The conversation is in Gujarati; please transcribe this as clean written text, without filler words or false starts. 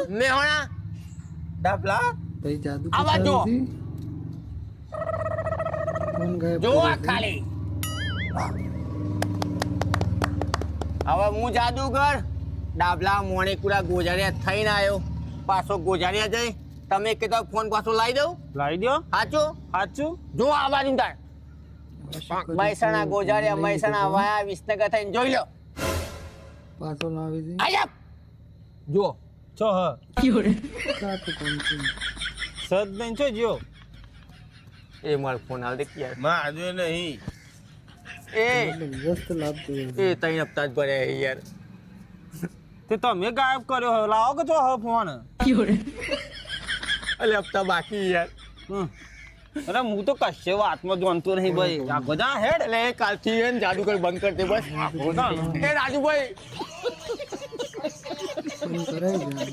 મેહોણા ડાબલા ભાઈ જાદુ આવા જો. ફોન ગાયબ જો કરી આ ખાલી હવે હું જાદુગર ડાબલા મોણેકુડા ગોજારિયા થઈને આવ્યો પાછો ગોજારિયા જઈ તમે કીધો ફોન પાછો લાવી દઉં લાવી દો સાચું સાચું જો આ બાજુ તાર મહેસાણા ગોજારિયા મહેસાણા વાયા વિસનગર થઈને જોઈ લો પાછો લાવી દે આજા જો છો હ કાતો કોણ છે સદ નહીં છો જ્યો એ મારો ફોન હાલ દે યાર માં આજે નહીં એ વ્યસ્ત લાગતું એ ત્રણ હપ્તા જ ભર્યા છે યાર તે તમે ગાયબ કર્યો હો લાવો કે છો હ ફોન એટલે હપ્તા બાકી યાર અરે હું તો કશે વાતમાં જોનતો નહીં ભાઈ આ બધા હેડ એટલે એ કાલથી હે ને જાદુગર બંધ કરી દે બસ એ રાજુભાઈ ફોન કરાઈ જાય